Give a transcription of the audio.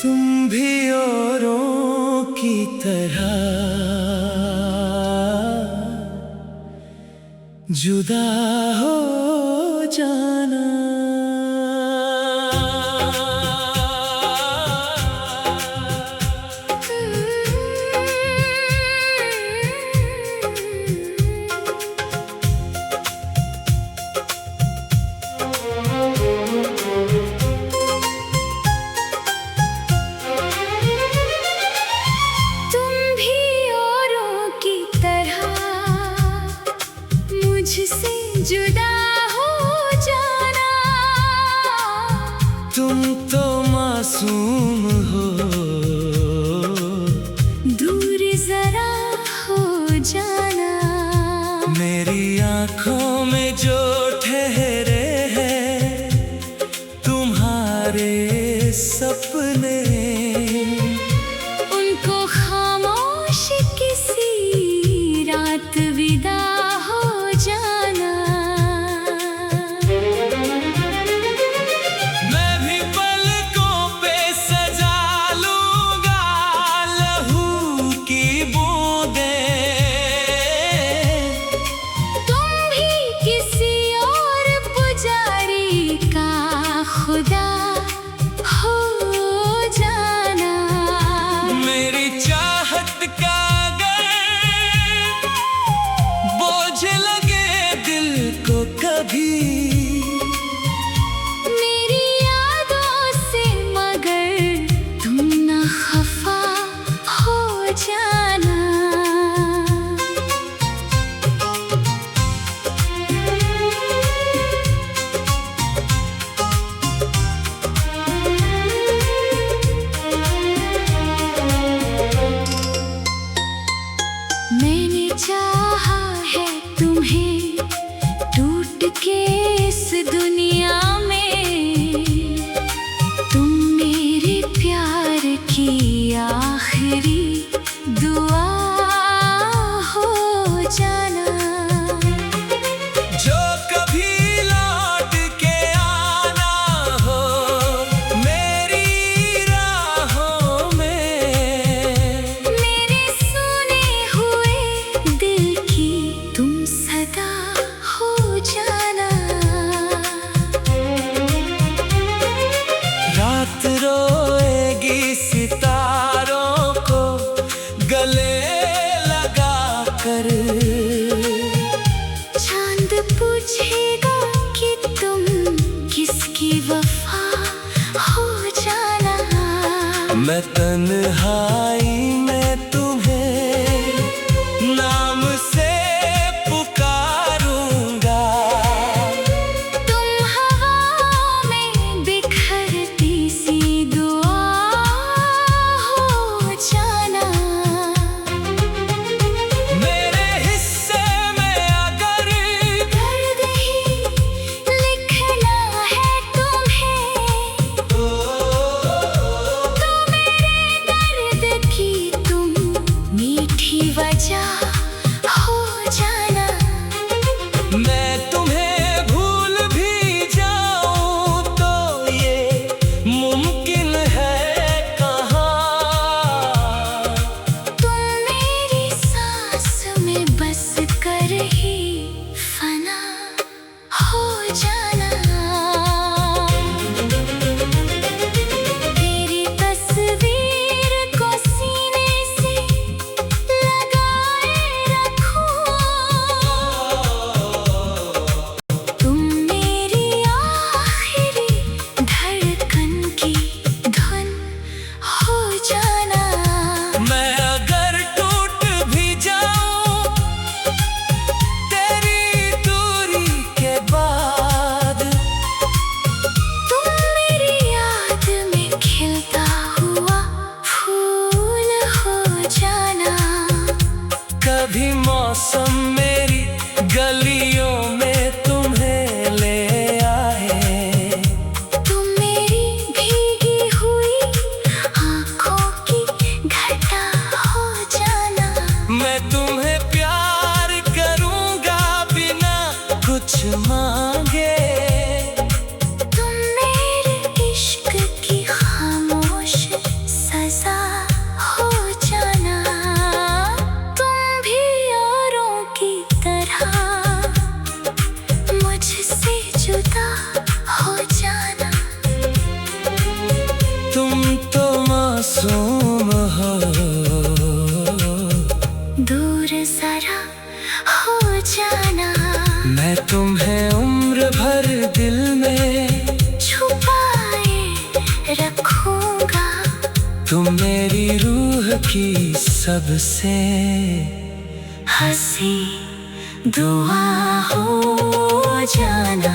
तुम भी औरों की तरह जुदा हो जाना। मुझसे जुदा हो जाना। तुम तो मासूम हो, दूर जरा हो जाना। मेरी आंखों में जो ठहरे हैं तुम्हारे सपने, उनको खामोश किसी रात विदा हो जाना। मैं भी पलकों पे सजा लूंगा लहू की बूंदें। तुम भी किसी और पुजारी का खुदा हो जाना। मेरी चाहत का बोझ लगे दिल को कभी, मेरी यादों से मगर तुम न खफा हो जाना। मैंने चाहा है तुम्हें टूट के इस दुनिया में, तुम मेरे प्यार की आखिरी दुआ हो जाना। जो कभी लौट के आना हो मेरी राहों में, मेरे सुने हुए दिल की तुम सदा हो जाना। रात रोएगी सितारों को गले लगा कर, चांद पूछेगा कि तुम किसकी वफा हो जाना। मैं तन्हाई में तुम्हें नाम से पुकारूंगा। तुम हवा में बिखरती सी दुआ हो जाना। मेरे हिस्से में अगर दर्द ही लिखना है तुम्हें, तो मेरे दर्द जाना। मैं तुम्हें उम्र भर दिल में छुपाए रखूंगा। तुम मेरी रूह की सबसे हंसी दुआ हो जाना।